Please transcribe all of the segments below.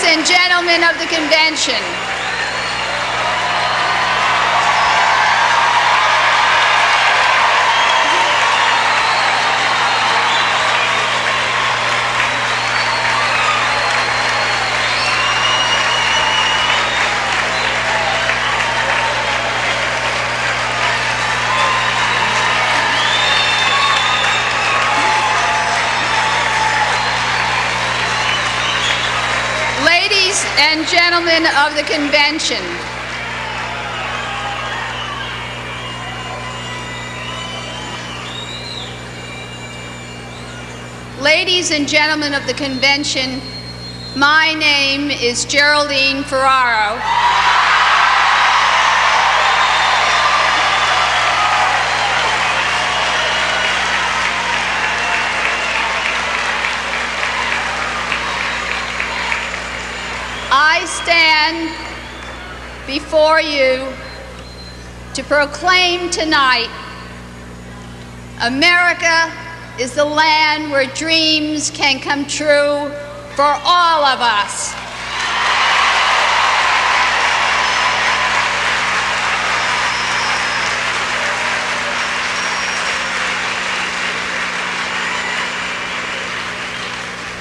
and gentlemen of the convention, ladies and gentlemen of the convention, ladies and gentlemen of the convention, my name is Geraldine Ferraro. I stand before you to proclaim tonight, America is the land where dreams can come true for all of us.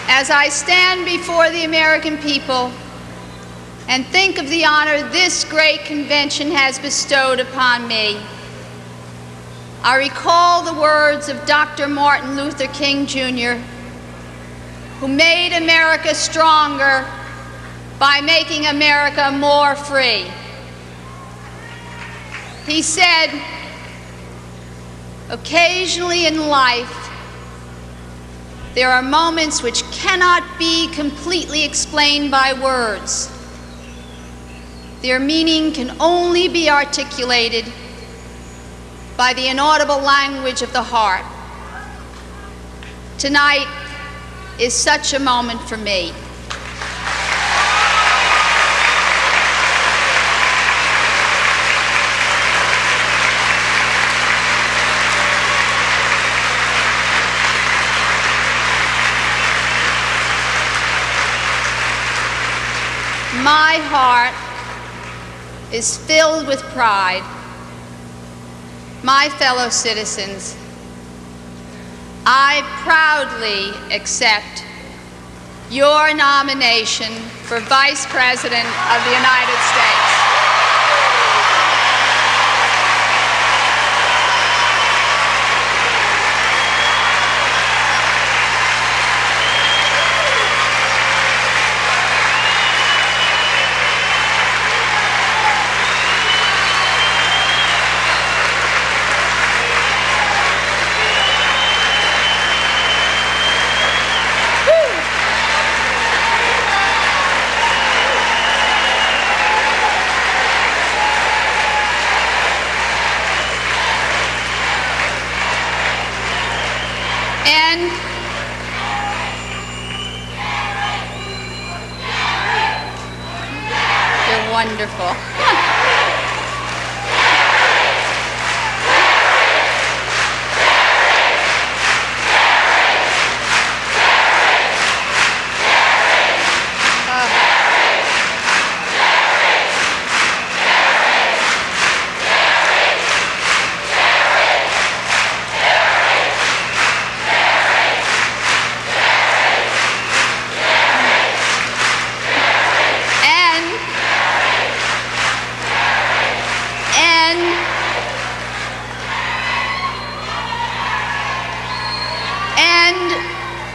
As I stand before the American people and think of the honor this great convention has bestowed upon me, I recall the words of Dr. Martin Luther King, Jr., who made America stronger by making America more free. He said, "Occasionally in life, there are moments which cannot be completely explained by words. Their meaning can only be articulated by the inaudible language of the heart. Tonight is such a moment for me." My heart is filled with pride. My fellow citizens, I proudly accept your nomination for Vice President of the United States. You're wonderful.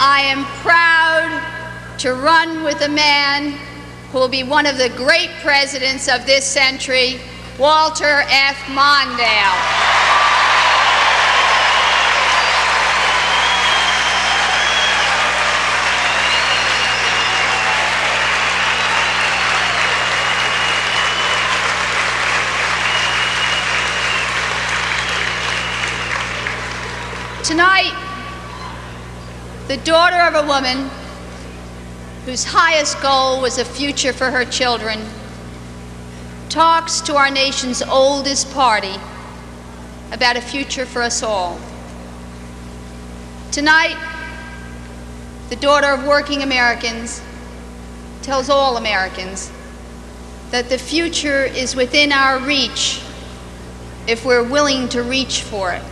I am proud to run with a man who will be one of the great presidents of this century, Walter F. Mondale. Tonight, the daughter of a woman whose highest goal was a future for her children talks to our nation's oldest party about a future for us all. Tonight, the daughter of working Americans tells all Americans that the future is within our reach if we're willing to reach for it.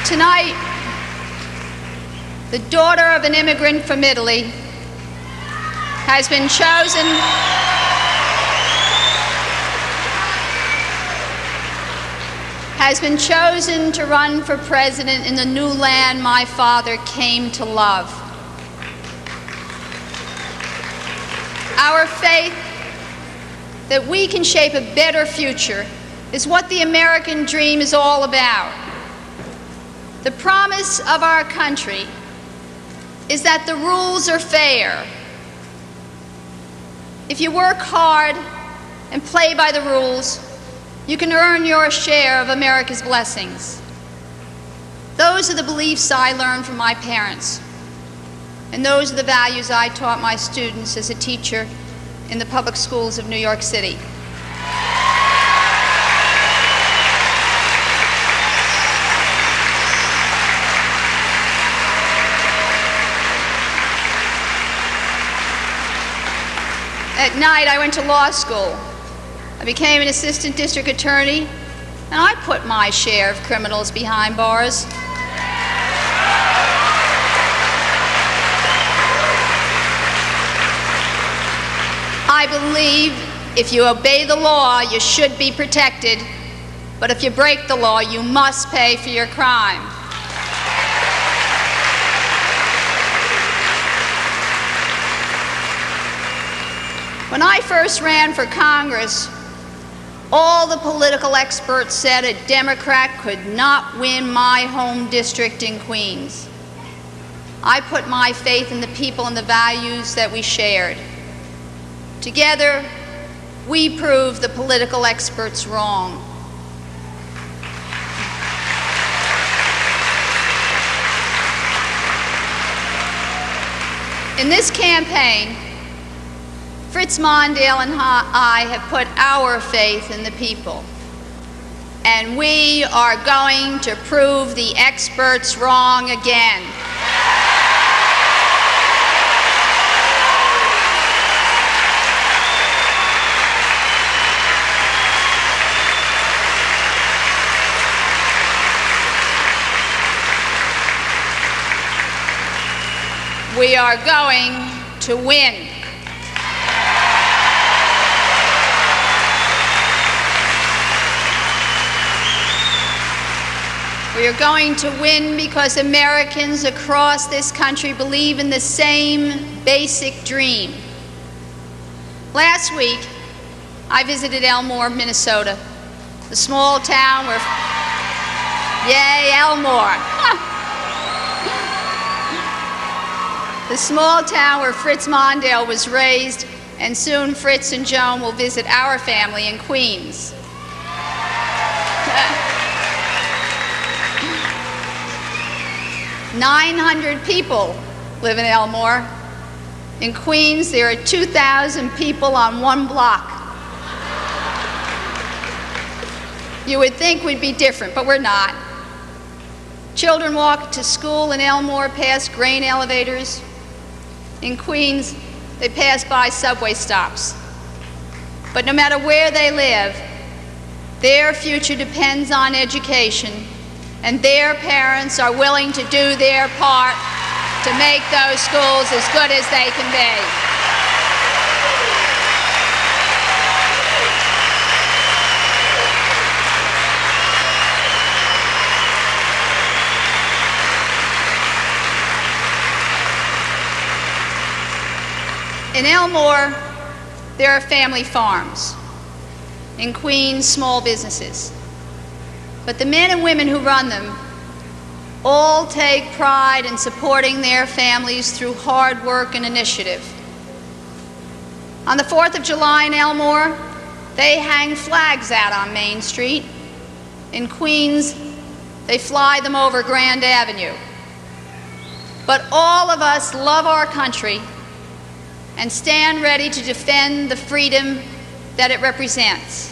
Tonight, the daughter of an immigrant from Italy has been chosen to run for president in the new land my father came to love. Our faith that we can shape a better future is what the American dream is all about. The promise of our country is that the rules are fair. If you work hard and play by the rules, you can earn your share of America's blessings. Those are the beliefs I learned from my parents, and those are the values I taught my students as a teacher in the public schools of New York City. At night, I went to law school. I became an assistant district attorney, and I put my share of criminals behind bars. I believe if you obey the law, you should be protected, but if you break the law, you must pay for your crime. When I first ran for Congress, all the political experts said a Democrat could not win my home district in Queens. I put my faith in the people and the values that we shared. Together, we proved the political experts wrong. In this campaign, Fritz Mondale and I have put our faith in the people, and we are going to prove the experts wrong again. We are going to win. We are going to win because Americans across this country believe in the same basic dream. Last week, I visited Elmore, Minnesota, the small town where, yay, Elmore. The small town where Fritz Mondale was raised, and soon Fritz and Joan will visit our family in Queens. 900 people live in Elmore. In Queens, there are 2,000 people on one block. You would think we'd be different, but we're not. Children walk to school in Elmore past grain elevators. In Queens, they pass by subway stops. But no matter where they live, their future depends on education, and their parents are willing to do their part to make those schools as good as they can be. In Elmore, there are family farms. In Queens, small businesses. But the men and women who run them all take pride in supporting their families through hard work and initiative. On the 4th of July in Elmore, they hang flags out on Main Street. In Queens, they fly them over Grand Avenue. But all of us love our country and stand ready to defend the freedom that it represents.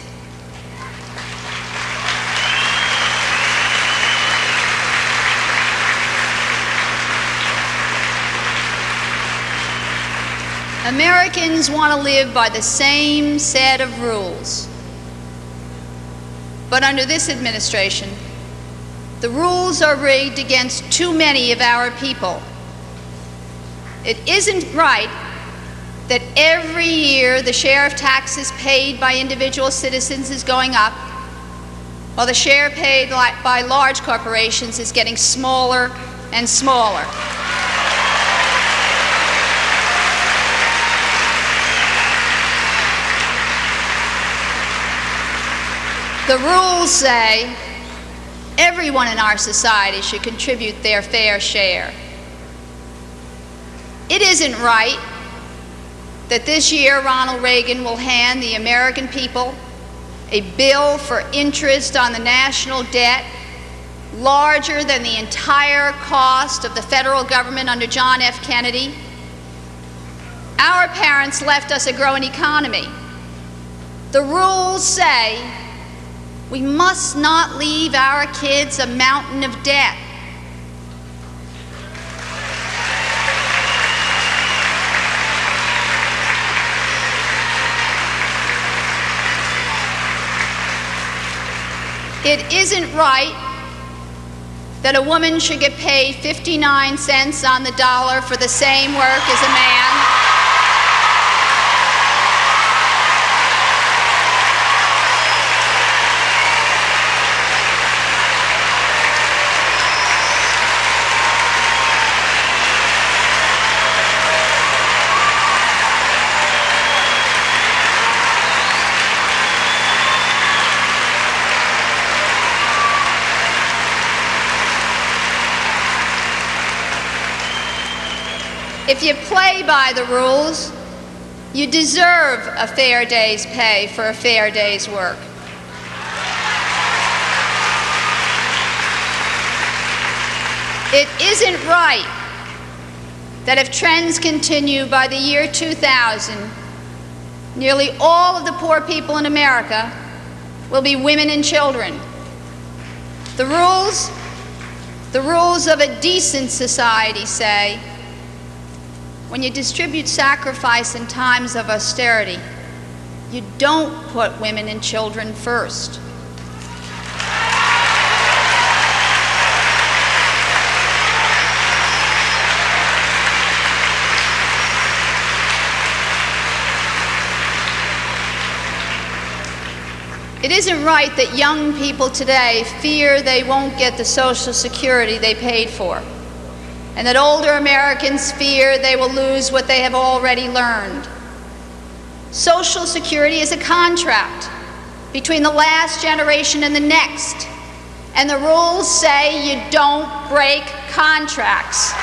Americans want to live by the same set of rules. But under this administration, the rules are rigged against too many of our people. It isn't right that every year the share of taxes paid by individual citizens is going up, while the share paid by large corporations is getting smaller and smaller. The rules say everyone in our society should contribute their fair share. It isn't right that this year Ronald Reagan will hand the American people a bill for interest on the national debt larger than the entire cost of the federal government under John F. Kennedy. Our parents left us a growing economy. The rules say we must not leave our kids a mountain of debt. It isn't right that a woman should get paid 59 cents on the dollar for the same work as a man. If you play by the rules, you deserve a fair day's pay for a fair day's work. It isn't right that if trends continue by the year 2000, nearly all of the poor people in America will be women and children. The rules of a decent society say, when you distribute sacrifice in times of austerity, you don't put women and children first. It isn't right that young people today fear they won't get the Social Security they paid for, and that older Americans fear they will lose what they have already learned. Social Security is a contract between the last generation and the next, and the rules say you don't break contracts.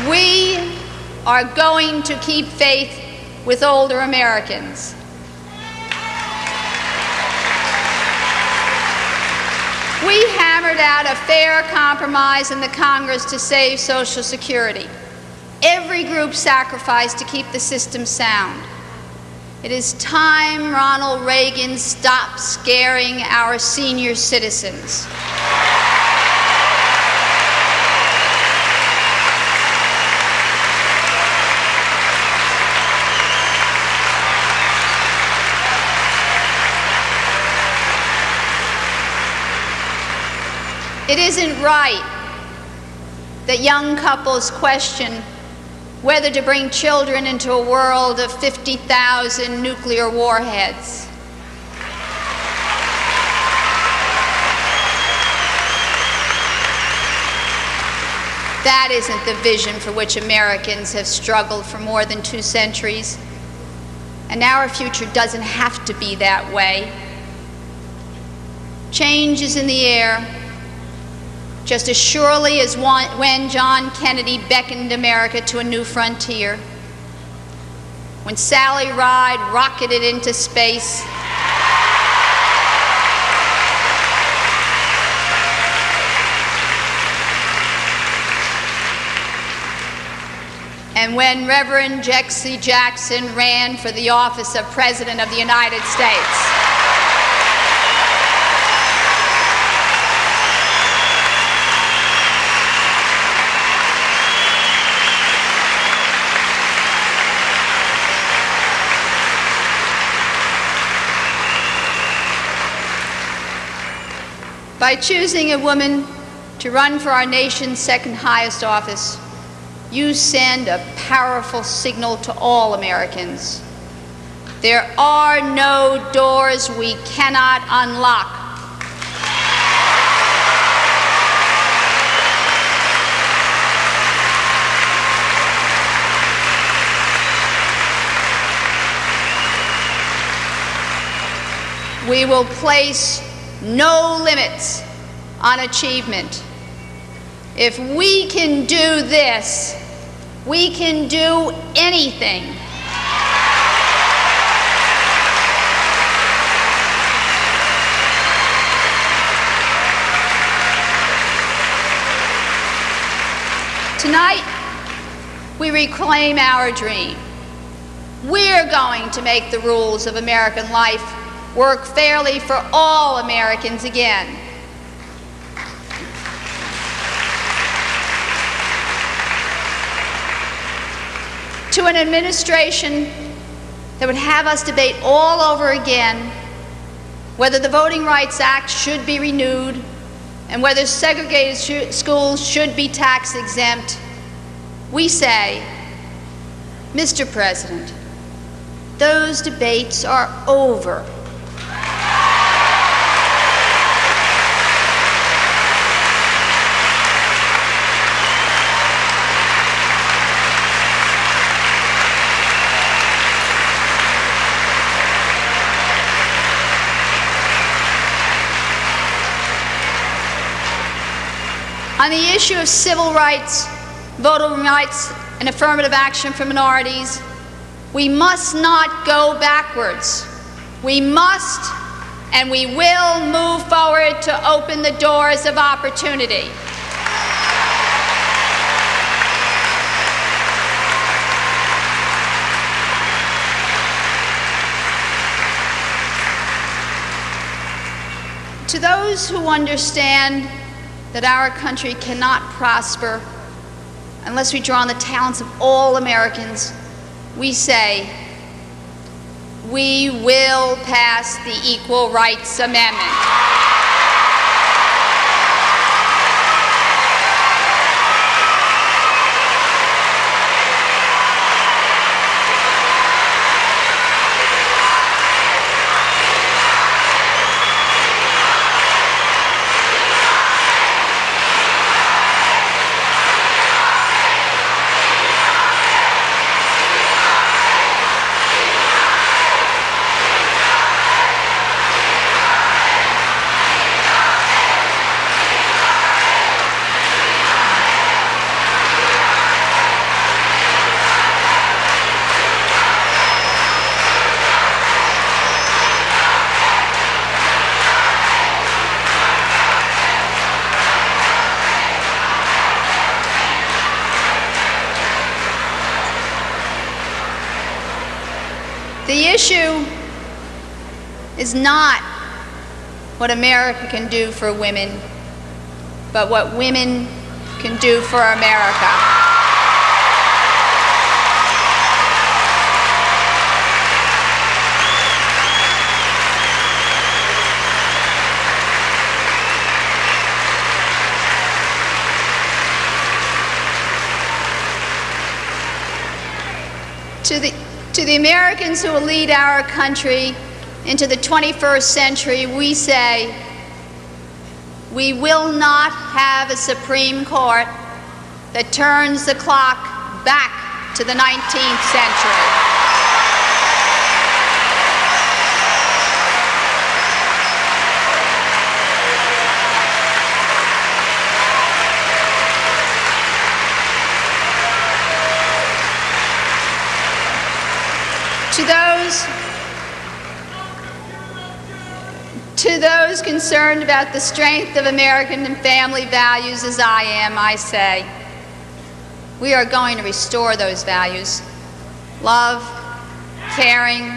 We are going to keep faith with older Americans. We hammered out a fair compromise in the Congress to save Social Security. Every group sacrificed to keep the system sound. It is time Ronald Reagan stopped scaring our senior citizens. It isn't right that young couples question whether to bring children into a world of 50,000 nuclear warheads. That isn't the vision for which Americans have struggled for more than 2 centuries. And our future doesn't have to be that way. Change is in the air, just as surely as when John Kennedy beckoned America to a new frontier, when Sally Ride rocketed into space, and when Reverend Jesse Jackson ran for the office of President of the United States. By choosing a woman to run for our nation's second highest office, you send a powerful signal to all Americans. There are no doors we cannot unlock. We will place no limits on achievement. If we can do this, we can do anything. Tonight, we reclaim our dream. We're going to make the rules of American life work fairly for all Americans again. To an administration that would have us debate all over again whether the Voting Rights Act should be renewed and whether segregated schools should be tax exempt, we say, Mr. President, those debates are over. On the issue of civil rights, voting rights, and affirmative action for minorities, we must not go backwards. We must and we will move forward to open the doors of opportunity. To those who understand that our country cannot prosper unless we draw on the talents of all Americans, we say, we will pass the Equal Rights Amendment. The issue is not what America can do for women, but what women can do for America. To the Americans who will lead our country into the 21st century, we say, we will not have a Supreme Court that turns the clock back to the 19th century. To those concerned about the strength of American and family values as I am, I say, we are going to restore those values: love, caring,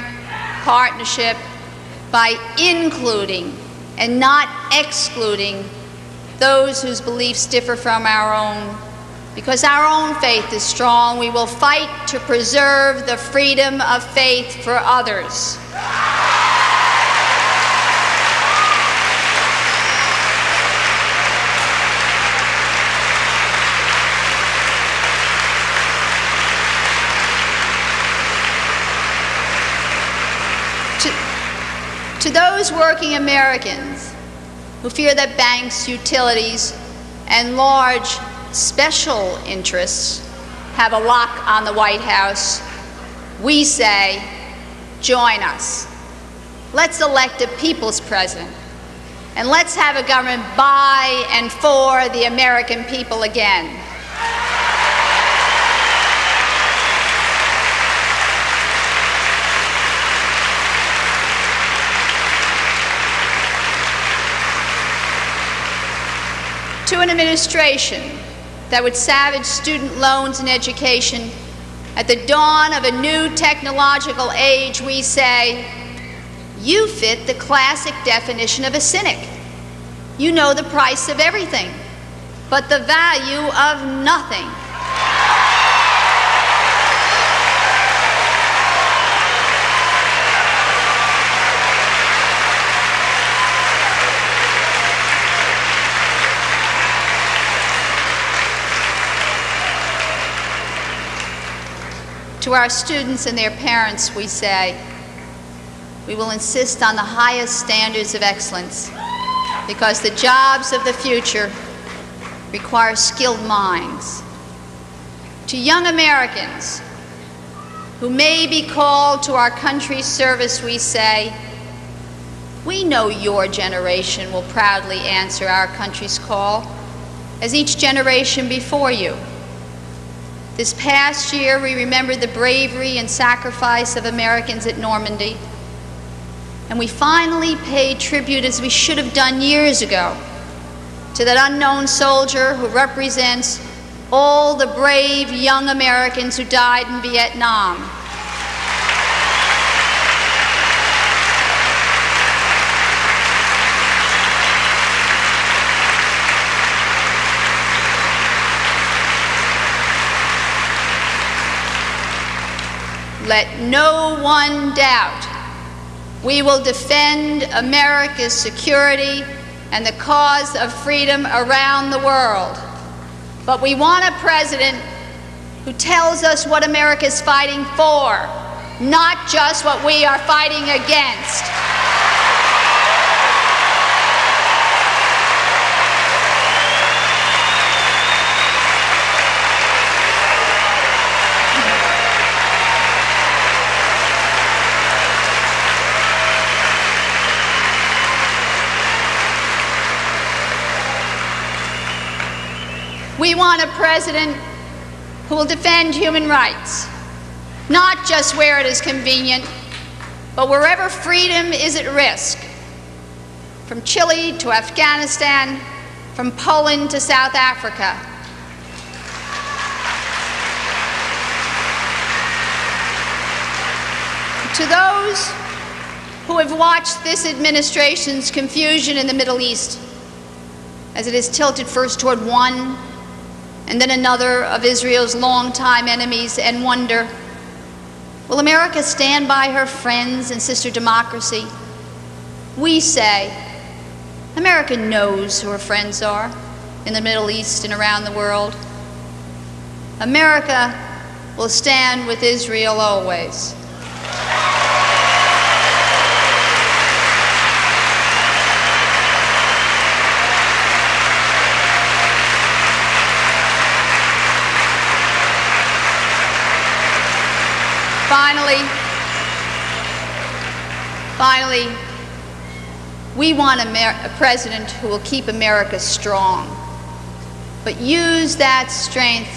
partnership, by including and not excluding those whose beliefs differ from our own. Because our own faith is strong, we will fight to preserve the freedom of faith for others. To those working Americans who fear that banks, utilities, and large special interests have a lock on the White House, we say, join us. Let's elect a people's president, and let's have a government by and for the American people again. To an administration that would savage student loans and education at the dawn of a new technological age, we say, you fit the classic definition of a cynic. You know the price of everything, but the value of nothing. To our students and their parents, we say, we will insist on the highest standards of excellence because the jobs of the future require skilled minds. To young Americans who may be called to our country's service, we say, we know your generation will proudly answer our country's call, as each generation before you. This past year, we remembered the bravery and sacrifice of Americans at Normandy, and we finally paid tribute, as we should have done years ago, to that unknown soldier who represents all the brave young Americans who died in Vietnam. Let no one doubt we will defend America's security and the cause of freedom around the world. But we want a president who tells us what America is fighting for, not just what we are fighting against. We want a president who will defend human rights, not just where it is convenient, but wherever freedom is at risk, from Chile to Afghanistan, from Poland to South Africa. To those who have watched this administration's confusion in the Middle East, as it is tilted first toward one and then another of Israel's longtime enemies, and wonder, will America stand by her friends and sister democracy? We say, America knows who her friends are in the Middle East and around the world. America will stand with Israel always. Finally, we want a president who will keep America strong, but use that strength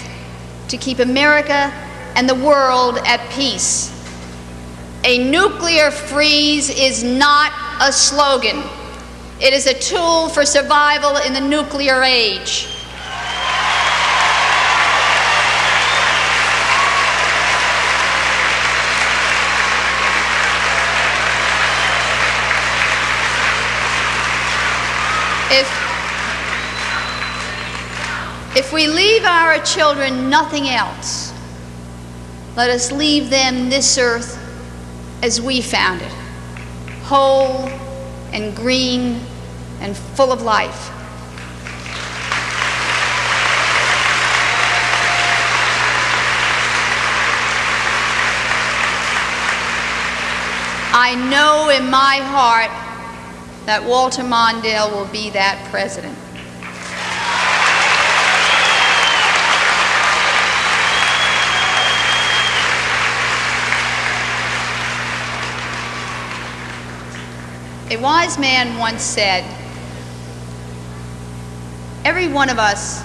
to keep America and the world at peace. A nuclear freeze is not a slogan. It is a tool for survival in the nuclear age. If we leave our children nothing else, let us leave them this earth as we found it, whole and green and full of life. I know in my heart that Walter Mondale will be that president. A wise man once said, "Every one of us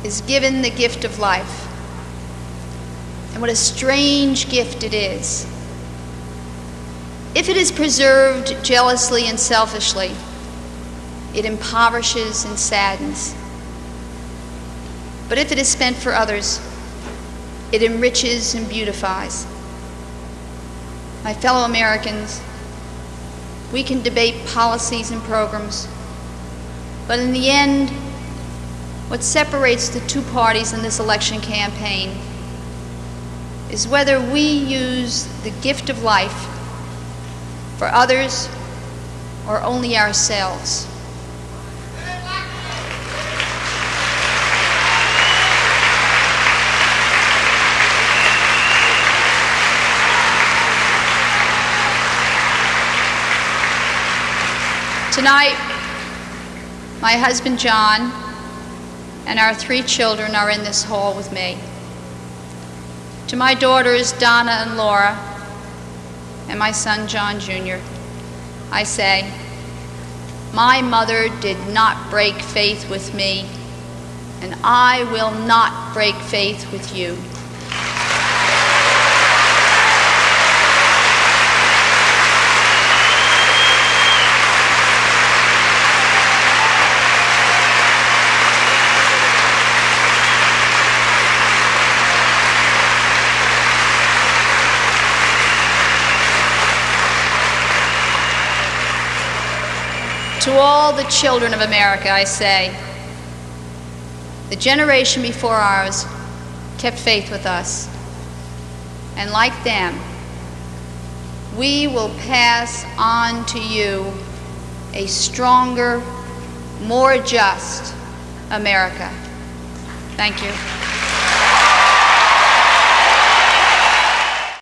is given the gift of life, and what a strange gift it is. If it is preserved jealously and selfishly, it impoverishes and saddens. But if it is spent for others, it enriches and beautifies." My fellow Americans, we can debate policies and programs, but in the end, what separates the two parties in this election campaign is whether we use the gift of life for others or only ourselves. Tonight, my husband John and our 3 children are in this hall with me. To my daughters Donna and Laura, and my son John Jr., I say, my mother did not break faith with me, and I will not break faith with you. To all the children of America, I say, the generation before ours kept faith with us, and like them, we will pass on to you a stronger, more just America. Thank you.